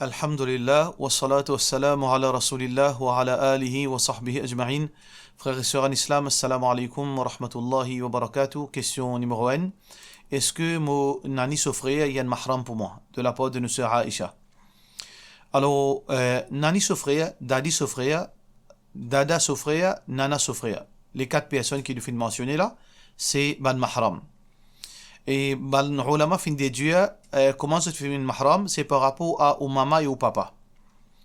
Alhamdulillah, wa salatu wa salamu ala rasulillah wa ala alihi wa sahbihi ajma'in. Frères et sœurs en islam, assalamu alaikum wa rahmatullahi wa barakatuh. Question numéro 1. Est-ce que mon nani sofreya y a un mahram pour moi? De la part de notre sœur Aïcha. Alors, nani sofreya, dadi sofreya, dada sofreya, nana sofreya. Les quatre personnes qui nous viennent mentionner là, c'est ban mahram. Et les ulama fin déduire comment se fait une mahram, c'est par rapport au maman et au papa.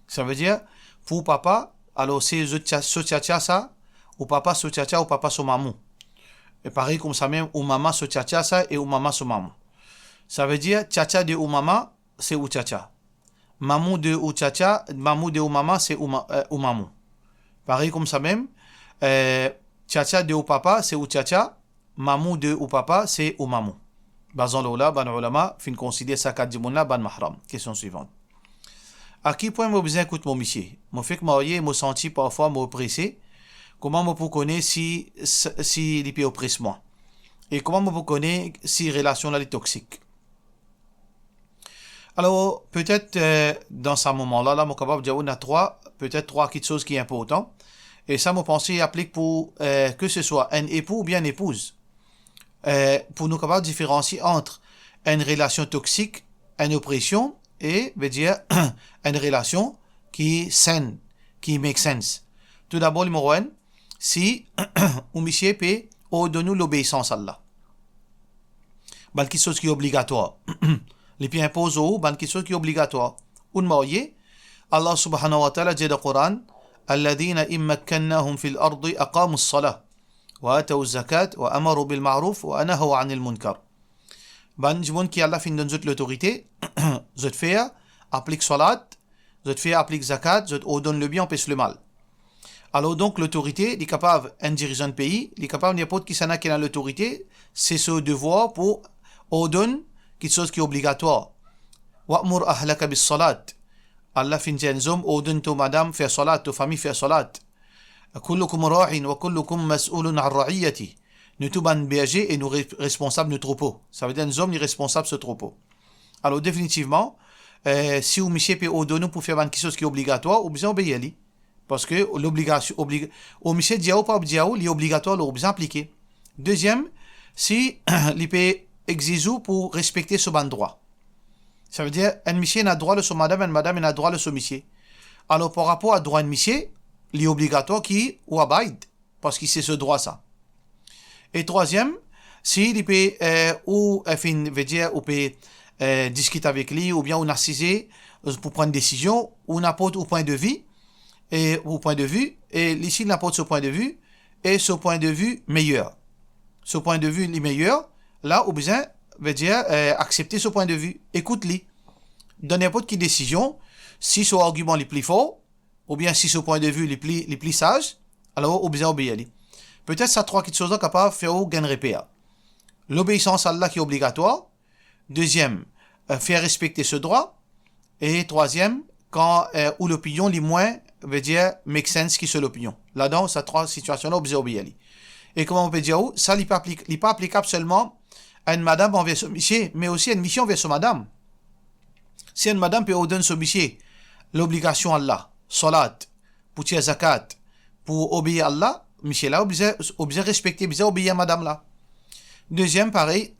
Ça veut dire, pour papa, alors c'est so tchatcha ça, au papa so tchatcha, au papa so maman. Et pareil comme ça même, au maman so tchatcha ça et au maman so maman. Ça veut dire, tchatcha de au maman, c'est ou tchatcha. Maman de ou tchatcha, maman de ou maman, c'est ou maman. Pareil comme ça même, tchatcha de au papa, c'est ou tchatcha, maman de ou papa, c'est ou maman. Bazan l'oula, ban ulama, fin considérer ça quatre dimona, ban mahram. Question suivante. À qui point moi besoin écoute mon monsieur? Moi fait que marié, moi senti parfois moi oppressé. Comment moi pour connaître si il peut oppresser moi? Et comment moi pour connaître si relation là est toxique? Alors peut-être dans ce moment-là, moi capable de dire on a peut-être trois petites choses qui sont importantes. Et ça, moi pensée applique pour que ce soit un époux ou bien une épouse. Pour nous capables de différencier entre une relation toxique, une oppression et veut dire une relation qui est saine, qui make sense. Tout d'abord, numéro 1, si un monsieur peut ordonner l'obéissance à Allah. C'est quelque chose qui est obligatoire. Les pieds imposent au c'est quelque chose qui est obligatoire. Un marié, Allah subhanahu wa ta'ala dit dans le Coran, الذين إن مكناهم في الأرض أقاموا الصلاة وآتوا الزكاة وأمروا بالمعروف ونهوا عن المنكر. Ben, je vois qu'il y a la fin de l'autorité, je te fais applique salat, je te fais applique zakat, je te ordonne le bien, empêche le mal. Alors donc l'autorité, il est capable, un dirigeant de pays, il est capable n'importe qui s'en a qui a l'autorité, c'est ce devoir pour ordonner quelque chose qui est obligatoire. Wa'mur ahlaka bis salat. Allah fin de homme ordonne to madame faire salat, to famille faire salat. كلكم راع وكلكم مسؤول عن رعيته. Nous tous ban berger et nous responsables de troupeau. Ça veut dire nous sommes les responsables de ce troupeau. Alors définitivement, si vous monsieur peut ordonner pour faire quelque chose qui est obligatoire, vous besoin obéir lui. Parce que l'obligation au monsieur diao pas diao, il est obligatoire, vous besoin appliquer. Deuxième, si il peut exiger pour respecter ce ban droit. Ça veut dire un monsieur n'a droit de son madame, une madame n'a droit de son monsieur. Alors par rapport à droit de monsieur, il est obligatoire qui ou abide parce que c'est ce droit ça. Et troisième, s'il peut veut dire ou peut discuter avec lui ou bien on assiser pour prendre une décision ou n'importe au point de vue et au point de vue et ici n'importe ce point de vue et ce point de vue meilleur. Ce point de vue est meilleur, là au besoin veut dire accepter ce point de vue, écoute-lui. Dans n'importe quelle décision, si son argument est plus fort ou bien si ce point de vue est plus sage, alors on besoin obéir. Peut-être ça trois petites choses capables de faire gain repère. L'obéissance à Allah qui est obligatoire. Deuxième, faire respecter ce droit. Et troisième, quand où l'opinion les moins veut dire make sense qui c'est l'opinion. Là-dedans, ça trois situations là on besoin obéir. Et comment on peut dire ça n'est pas applicable seulement à une madame envers son monsieur, mais aussi à une mission envers son madame. Si une madame peut ordonner son monsieur l'obligation à Allah, salat, pour tirer zakat, pour obéir à Allah, monsieur là, obligé respecter, obligé obéir à madame là. Deuxième, pareil,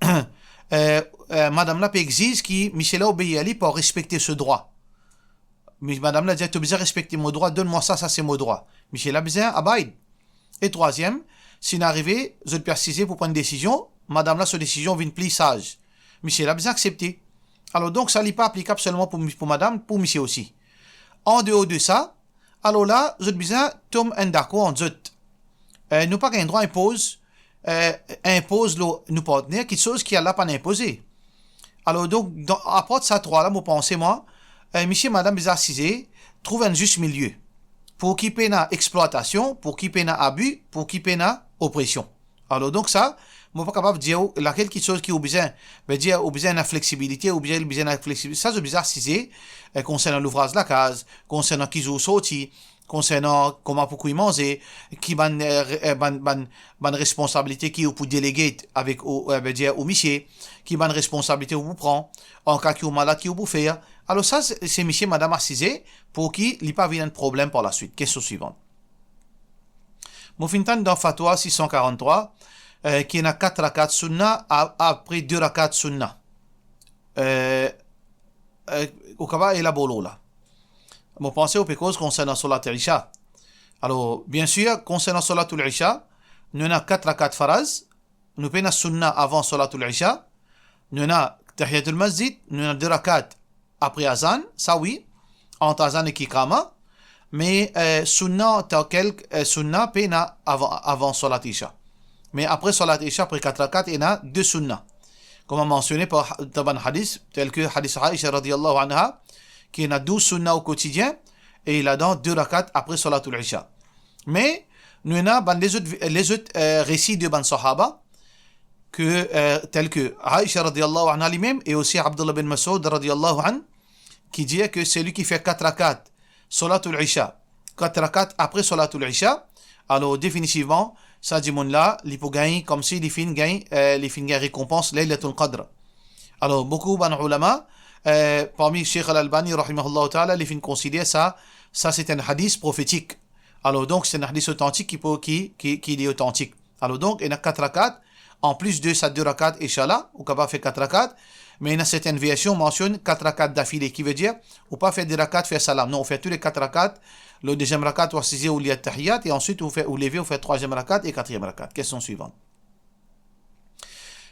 madame là peut exiger qui, monsieur là, obéit à lui pour respecter ce droit. Mais madame là dit, tu obligé respecter mon droit, donne-moi ça, ça c'est mon droit. Monsieur là, besoin abide. Et troisième, si n'arrivé, je te préciser pour prendre une décision, madame là, cette décision vient plus sage. Monsieur là, besoin accepter. Alors donc, ça n'est pas applicable seulement pour madame, pour monsieur aussi. En dehors de ça, alors là, je besoin tombe un d'accord en zut. Nous pas qu'un droit impose nos partenaires quelque chose qui a là pas imposé. Alors donc, à part de ça trois là, moi pensez moi, monsieur madame les assisés trouve un juste milieu pour qui peine à exploitation, pour qui peine à abus, pour qui peine à oppression. Alors donc ça, moi pas capable de dire laquelle quelque chose qui a besoin, veut dire au besoin de flexibilité, ou bien besoin de flexibilité. Ça je besoin assisé concernant l'ouvrage de la case, concernant qui joue sorti, concernant comment pour manger, qui ban responsabilité qui ou pour déléguer avec au monsieur, qui ban responsabilité ou vous prend, en cas qui ou malade qui ou pour faire. Alors ça, c'est monsieur, madame assisé, pour qui il n'y a pas un problème par la suite. Question suivante. Moufintan dans Fatwa 643, qui n'a 4 rakats sunna après 2 rakats sunna. Au kaba et la bolola. Vous pensez aux causes concernant Salat al-Isha. Alors, bien sûr, concernant Salat al-Isha, nous avons 4 rakats faraz, nous avons sunna avant Salat al-Isha, nous avons Tahiyat al-Masjid, nous avons 2 rakats après Azan, ça oui, entre Azan et Kikama, mais sunna, tel quel, sunna, pena avant Salat al-Isha. Mais après Salat al-Isha, après 4 rakats, il y a 2 sunna. Comme mentionné par Taban Hadith, tel que Hadith Aisha radiyallahu anha, qui a 12 sunnah au quotidien, et il a dans 2 rakats après Salatul Isha. Mais, nous avons les autres récits de Ban Sahaba, tels que Aisha radiyallahu anha lui-même, et aussi Abdullah bin Mas'ud radiyallahu anha, qui dit que c'est lui qui fait 4 rakats Salatul Isha, 4 rakats après Salatul Isha, alors définitivement, ça dit là, il peut gagner comme si les fins gagnent récompense Laylatul Qadr. Alors, beaucoup de ulama, parmi Cheikh Al-Albani, rahimahullah ta'ala, les fins considèrent ça c'est un hadith prophétique. Alors, donc, c'est un hadith authentique qui est authentique. Alors, donc, il y a 4 rakats, en plus de ça 2 rakats, Inch'Allah, ou pas fait 4 rakats, mais il y a certaines versions mentionne 4 rakats d'affilée, qui veut dire, ou pas faire des rakats, faire salam. Non, on fait tous les 4 rakats. Le deuxième rakat, on va ou liat tahiyat, et ensuite, vous levez, vous faites 3e rakat et 4e rakat. Question suivante.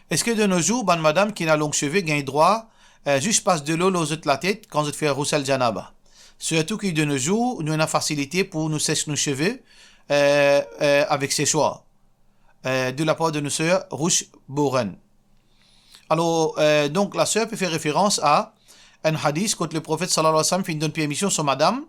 Est-ce que de nos jours, ban madame qui n'a longs cheveux gagne droit, juste passe de l'eau aux autres la tête quand je fais roussel janaba? Surtout que de nos jours, nous avons la facilité pour nous sécher nos cheveux avec séchoir. De la part de nos sœurs Rouge Boren. Alors, donc, la sœur peut faire référence à un hadith quand le prophète sallallahu alayhi wa sallam fait une permission sur madame.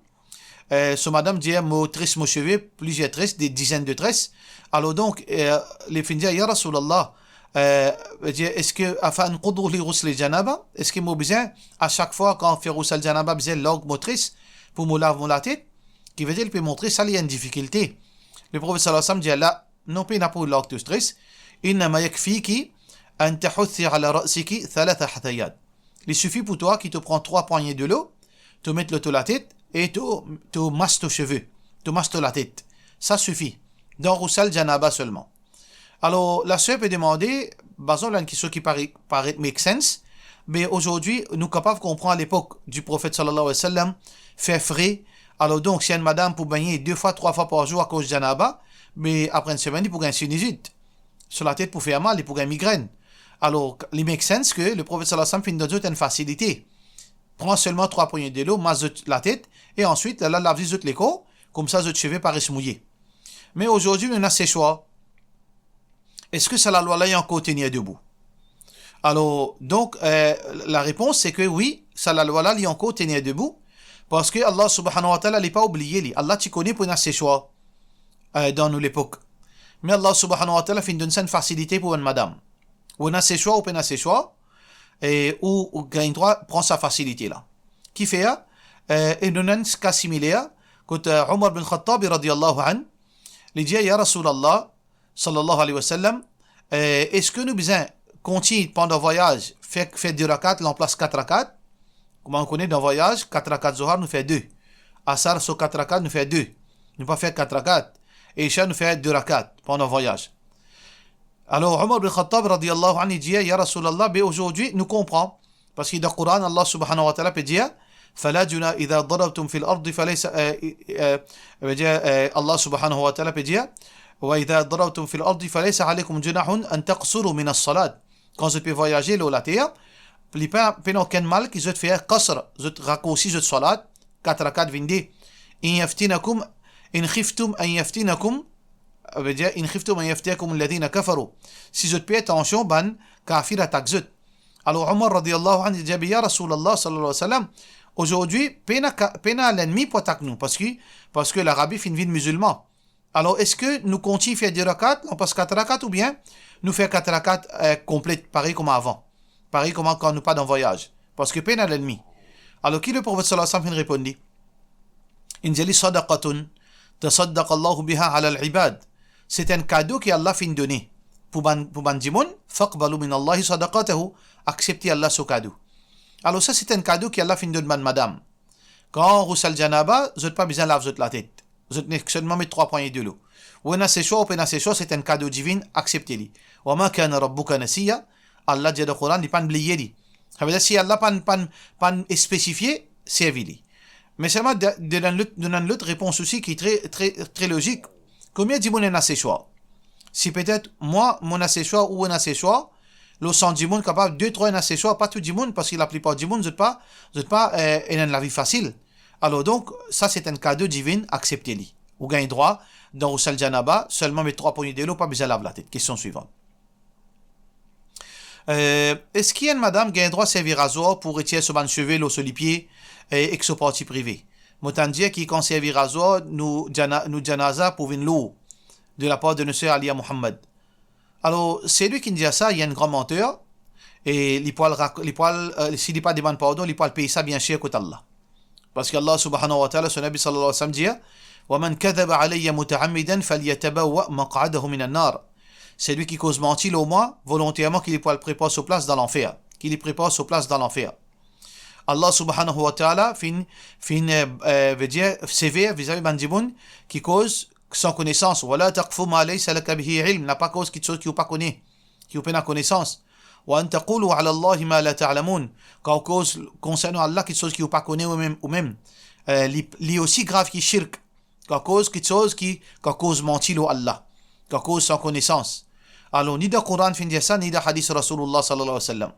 Madame dit mo tresse mon cheveu, plusieurs tresses, des dizaines de tresses. Alors donc, les filles disent, Ya Rasulallah, est-ce que, afin de les roussel janaba, est-ce que moi besoin, à chaque fois quand on fait roussel janaba, besoin l'orgue motrice pour me laver la tête, qui veut dire, il peut montrer, ça, il y a une difficulté. Le prophète sallallahu alayhi wa sallam dit, là, non, pas pour l'orgue de stress, innama yakfiki, an tahuthi ala ra'siki, thalatha hathayad. Il suffit pour toi qui te prend 3 poignées de l'eau, te mettre l'eau la tête, et tu masses tes cheveux, tu masses la tête. Ça suffit. Dans Roussal Janaba seulement. Alors, la sœur peut demander, basons là une question qui paraît make sense, mais aujourd'hui, nous sommes capables de comprendre à l'époque du prophète sallallahu alayhi wa sallam, fait frais. Alors donc, si une madame pour baigner 2 fois, 3 fois par jour à cause de Janaba, mais après une semaine, il peut gagner une sinusite. Sur la tête pour faire mal, il peut gagner une migraine. Alors, il make sense que le prophète sallallahu alayhi wa sallam fait une facilité. Prends seulement 3 poignées de l'eau, masse la tête, et ensuite, là, lave les corps, comme ça, les cheveux paraissent mouillés. Mais aujourd'hui, on a ces choix. Est-ce que ça, la loi là, est encore tenir debout? Alors, donc, la réponse, c'est que oui, ça, la loi là, est encore tenir debout, parce que Allah subhanahu wa ta'ala, n'est pas oublié. Allah, tu connais pour nous ces choix, dans nous l'époque. Mais Allah subhanahu wa ta'ala, fait une facilité pour une madame. Ou on a ces choix, ou on a ces choix, et où gagne droit prend sa facilité là. Qui fait et nous avons un cas similaire quand Omar bin Khattab radiyallahu an lui dit Ya Rasulallah sallallahu alayhi wa sallam est-ce que nous besoin continuer pendant le voyage faire 2 rakats l'en place 4 rakats comme on connaît dans le voyage 4 rakats Zohar nous fait 2 Asar sur 4 rakats nous fait 2 nous pas faire 4 rakats et Isha nous fait 2 rakats pendant le voyage. Alors, Omar bin Khattab, radiyallahu anhu, dit, Ya Rasulallah, mais aujourd'hui, nous comprenons. Parce que dans le Coran, Allah subhanahu wa ta'ala peut dire, فَلَا جُنَا إِذَا ضَرَبْتُمْ فِي الْأَرْضِ فَلَيْسَ Allah subhanahu wa ta'ala peut dire, وَإِذَا ضَرَبْتُمْ فِي الْأَرْضِ فَلَيْسَ عَلَيْكُمْ جُنَاحٌ أَن تَقْصُرُوا مِنَ الصَّلَاةِ. Quand je peux voyager, là, la terre, il n'y a pas aucun mal qui je faire qasr, je raccourcis je salat, 4 rakats vindi. إِن يَفْتِنَكُمْ إِن خِفْتُمْ أَن يَفْتِنَكُمْ veut dire in khiftum an yaftiakum alladhina kafaru. Si je paie attention ban kafir attaque zut. Alors Omar radiyallahu anhu dit ya Rasulallah sallallahu alayhi wa sallam aujourd'hui pena l'ennemi pour attaquer nous parce que l'Arabie fait une vie de musulman. Alors est-ce que nous continuons faire 2 rakats, on passe 4 rakats ou bien nous faire 4 rakats complètes pareil comme avant. Pareil comme quand nous pas dans voyage parce que pena l'ennemi. Alors qui le prophète sallallahu alayhi wa sallam répondit Injali sadaqatun tasaddaqa Allah biha ala al-ibad. C'est un cadeau qu'Allah fin donner. Pour ban jimoun, faqbalu min Allah sadaqatahu. Acceptez Allah ce cadeau. Alors ça, c'est un cadeau qu'Allah fin donne madame. Quand vous sal janaba, vous n'avez pas besoin de laver la tête. Vous avez seulement mettre 3 poignées de l'eau. Ou na séchoir, ou na séchoir, c'est un cadeau divin, acceptez-le. Wa ma kana rabbuka nasiya. Allah dit dans le Coran, il n'est pas oublié. Ça veut dire si Allah pas spécifié, servez-le. Mais seulement donne l'autre réponse aussi qui est très logique. Combien de monde est na séchoir? Si peut-être moi, mon asséchoir ou un asséchoir, le sang du monde capable 2-3 asséchoirs, pas tout du monde, parce que la plupart du monde, vous n'êtes pas la vie facile. Alors donc, ça c'est un cadeau divin, acceptez-le. Vous gagnez droit dans le sal janaba, seulement mes 3 poignées de l'eau, pas besoin de laver la tête. Question suivante. Est-ce qu'il y a une madame qui a droit à servir rasoir pour retirer son cheveux, sur les pieds et son parti privé? M'autant dire qu'il quand servir rasoir, nous janaza pour venir l'eau de la part de notre sœur Alia Muhammad. Alors, c'est lui qui dit ça, il y a un grand menteur, et s'il n'est pas demande pardon, il peut payer ça bien cher qu'au Allah. Parce qu'Allah subhanahu wa ta'ala, son Nabi sallallahu alayhi wa sallam dit, وَمَنْ كَذَبَ عَلَيَّ مُتَعَمِّدًا فَلْيَتَبَوَّأْ مَقْعَدَهُ مِنَ النَّارِ. C'est lui qui cause mentir au moins, volontairement, qu'il peut le préparer sur place dans l'enfer. Qu'il y prépare sur place dans l'enfer. Allah subhanahu wa ta'ala veut dire sévère vis-à-vis de Bandimoun qui cause sans connaissance. Wala taqfu ma laysa laka bihi ilm, n'a pas cause quelque chose qui ou pas connaît, qui ou pas connaissance. Wa an taqulu ala Allah ma la ta'lamun, quand cause concernant Allah quelque chose qui ou pas connaît ou même li aussi grave qui shirk, quand cause quelque chose qui cause mentir au Allah, quand cause sans connaissance. Alors ni dans le Coran fin dire ça, ni dans le hadith Rasulullah sallallahu alayhi wa sallam.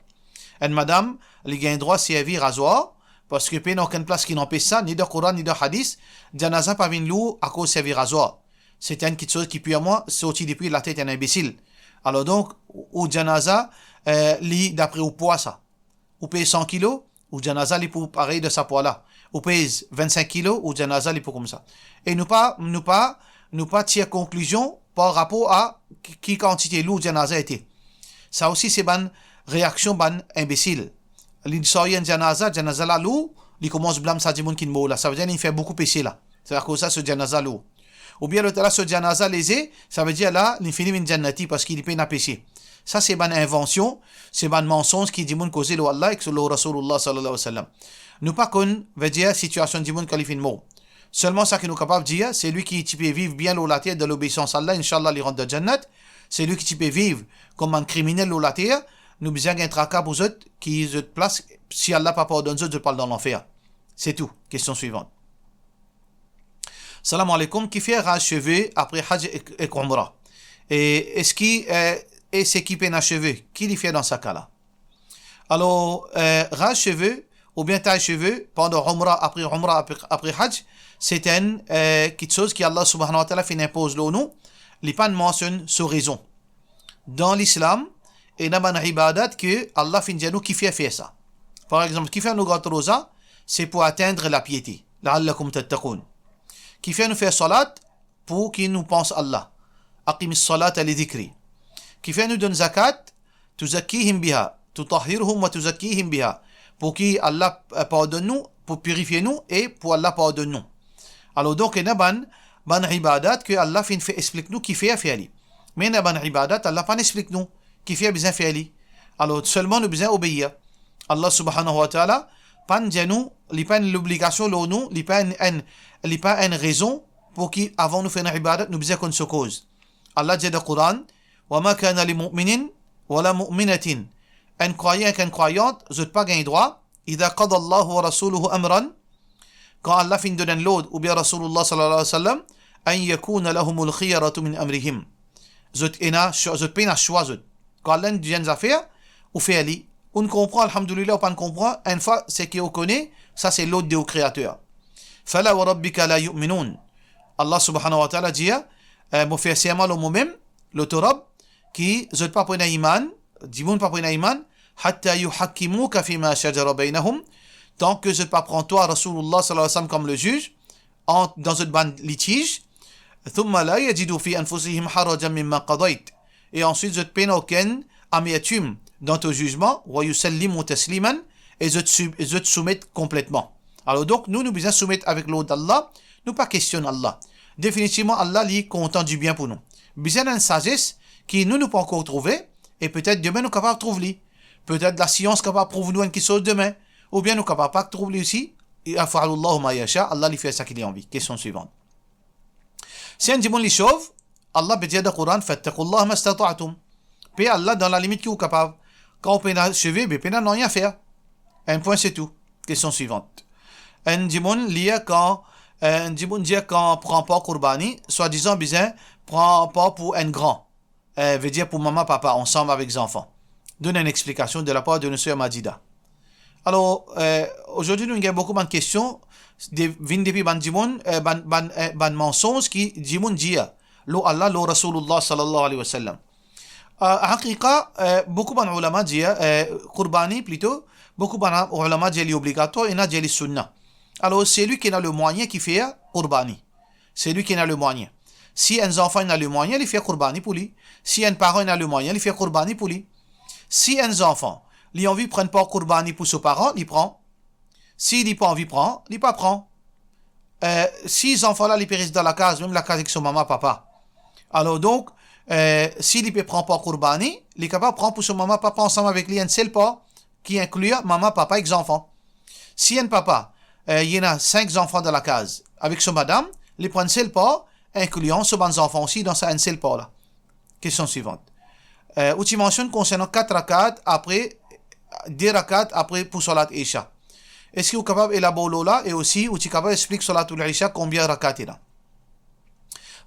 Une madame, elle gagne droit à servir rasoir, parce que il n'y a aucune place qui n'empêche ça, ni dans le Coran, ni dans le hadith, janaza pas venu l'eau à cause de servir rasoir. C'est une petite chose qui peut à moi sortir depuis la tête d'un imbécile. Alors donc, au janaza, d'après au poids ça. Ou pèse 100 kilos, ou janaza li pour pareil de sa poids là. Ou pèse 25 kilos, ou janaza li pour comme ça. Et nous pas tirer conclusion par rapport à qui quantité l'eau janaza était. Ça aussi c'est ban réaction ban imbécile. L'insoyen janaza la l'eau, il commence blâme ça du monde qui ne là. Ça veut dire qu'il fait beaucoup péché là. C'est à cause de ça ce janaza l'eau. Ou bien l'autre là ce janaza lésé, ça veut dire là l'infini min jannati parce qu'il peine à pécher. Ça c'est ban invention, c'est ban mensonge qui dit monde causer le Allah et que le Rasulullah sallallahu alayhi wa sallam. Nous pas qu'on veut dire situation du monde qualifie de mot. Seulement ça que nous capable de dire, c'est lui qui peut vivre bien la terre de l'obéissance à Allah, inshallah il rentre de jannat. C'est lui qui peut vivre comme un criminel la terre. Nous besoin d'un tracas pour eux qui se place si Allah pas pardonne eux, je parle dans l'enfer. C'est tout. Question suivante. Salam alaikum. Qui fait ras cheveux après Hajj et Umrah? Et est-ce qu'il est s'équipé d'un cheveux? Qui lui fait dans ce cas-là? Alors, ras cheveux ou bien taille cheveux pendant Umrah après Hajj, c'est quelque chose qui Allah subhanahu wa ta'ala fait impose nous. Les pas mentionne sur raison. Dans l'islam, et n'a pas ibadat que Allah fin nous qui fait faire ça. Par exemple, qui fait nous garder rosa, c'est pour atteindre la piété. La'allakum tattaqun. Qui fait nous faire salat pour qu'il nous pense Allah. Aqimis salat li dhikri. Qui fait nous donne zakat, tuzakkihim biha, tutahhirhum wa tuzakkihim biha. Pour qu'il Allah pardonne nous, pour purifier nous et pour Allah pardonne nous. Alors donc, il y a ban ibadat que Allah fin fait explique nous qui fait faire. Mais il y a ban ibadat Allah pas explique nous qui fait besoin faire. Alors seulement nous besoin obéir. Allah subhanahu wa ta'ala pas nous, il pas l'obligation nous, il pas une raison pour qui avant nous faire une ibadat nous besoin qu'on se cause. Allah dit dans le Coran, wa ma kana li mu'minin wa la mu'minatin. Un croyant et une croyante, vous n'avez pas gagné droit. Idha qada Allah wa rasuluhu amran, quand Allah fin donne l'ordre ou bien Rasulullah sallallahu alayhi wa sallam, an yakuna lahumul khiyaratu min amrihim. Vous n'avez pas un choix. Quand Allah dit une affaire, ou fait ali. On comprend, alhamdoulilah, ou pas on comprend. Une fois, c'est qu'on connaît, ça c'est l'ordre du Créateur. Fala wa rabbika la yu'minun. Allah subhanahu wa ta'ala dit, mon fait c'est mal au moi-même, le Torab, qui ne pas prendre iman, dis-moi pas prendre iman, hatta yuhakkimuka fima shajara bainahum, tant que je ne pas prendre toi, Rasulullah sallallahu alayhi wa sallam, comme le juge, dans une bande litige, thumma la yajidu fi anfusihim harajan mimma qadayt. Et ensuite, je ne peine aucun amertume dans ton jugement, wa yusallimu tasliman, et je te soumette complètement. Alors donc, nous besoin soumettre avec l'ordre d'Allah, nous pas questionner Allah. Définitivement, Allah est content du bien pour nous. Besoin d'une sagesse qui nous pas encore trouvé, et peut-être demain nous capables de trouver. Peut-être la science capable de prouver nous quelque chose demain, ou bien nous capables pas de trouver aussi. Allah lui fait ça qu'il a envie. Question suivante. Si on dit bon les chauves, Allah peut dire dans le Coran, fattaqullah mastata'tum. Puis Allah dans la limite qui est capable. Quand on peut achever, ben peut n'a rien faire. Un point c'est tout. Question suivante. On dit bon lié quand on prend pas Qurbani, soi-disant bizarre, prend pas pour un grand. Veut dire pour maman papa ensemble avec les enfants. Donne une explication de la part de notre sœur Madida. Alors, aujourd'hui, nous avons beaucoup de questions. Viennent depuis ban mensonges qui disent lo Allah, lo Rasulullah sallallahu alayhi wa sallam. Haqiqa, beaucoup de ulama disent, Qurbani plutôt, beaucoup de ulama disent obligatoire et n'a dit sunnah. Alors, c'est lui qui a le moyen qui fait Qurbani. C'est lui qui a le moyen. Si un enfant a le moyen, il fait Qurbani pour lui. Si un parent a le moyen, il fait Qurbani pour lui. Si un enfant, il a envie de prendre pas Qurbani pour ses parents, il prend. S'il n'a pas envie de prendre, il pas prend. Si les enfants-là, ils périssent dans la case, même la case avec son maman, papa. Alors donc, s'il ne prend pas Qurbani, il est capable de prendre pour son maman, papa ensemble avec lui un seul pas qui inclut maman, papa et les enfants. Si un papa, il y en a 5 enfants dans la case avec son madame, il prend un seul pas, incluant ses enfants aussi dans un seul pas là. Question suivante. Où tu mentionnes concernant 4 rakats après, 2 rakats après pour Salat Isha. Est-ce que vous êtes capable d'élaborer là et aussi où tu es capable d'expliquer Salat Isha combien de rakats il y a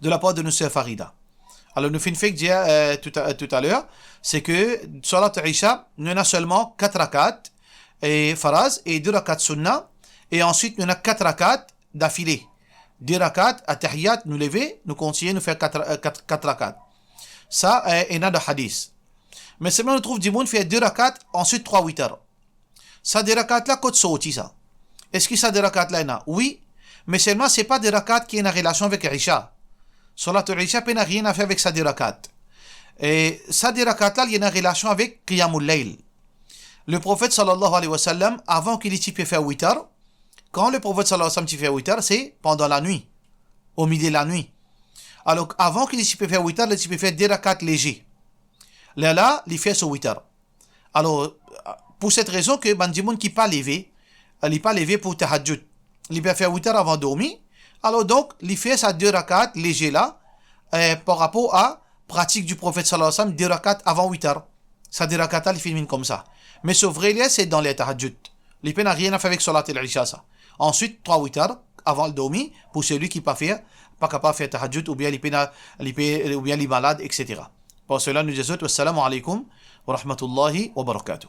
de la part de notre Farida. Alors nous finissons tout à l'heure, c'est que Salat Isha, nous avons seulement 4 rakats et faraz et 2 rakats sunnah et ensuite nous avons 4 rakats d'affilée. 2 rakats à tahiyat, nous lever, nous continuer, nous faire 4 rakats. Ça, il y a de hadith. Mais seulement on trouve du monde fait 2 rakats, ensuite 3 witr. Ça, 2 rakats là, côté sauti ça. Est-ce que ça, 2 rakats là, il y en a? Oui, mais seulement c'est pas 2 rakats qui ont une relation avec Isha. Salat al-Isha n'a rien à faire avec ça 2 rakats. Et ça, 2 rakats là, il y a une relation avec Qiyamul Layl. Le prophète sallallahu alayhi wa sallam, avant qu'il ait fait witr, quand le prophète sallallahu alayhi wa sallam fait witr, c'est pendant la nuit, au milieu de la nuit. Alors, avant qu'il ait fait witr, il peut faire 2 rakats légers. Là, il fait ce witr. Alors, pour cette raison que Bandimoun qui n'est pas levé, il n'est pas levé pour tahajjud. Il peut faire witr avant de dormir. Alors donc, il fait sa 2 rakats légers là, par rapport à pratique du prophète sallallahu alayhi wa sallam, 2 rakats avant witr. Sa 2 rakats, il finit comme ça. Mais ce vrai lien, c'est dans les tahajjud. Il n'a rien à faire avec Salat al-Isha, ça. Ensuite, 3 witr avant le dormir, pour celui qui n'est pas capable de faire tahajjud, ou bien il est malade, etc. Pour cela, nous disons, wassalamu alaikum wa rahmatullahi wa barakatuh.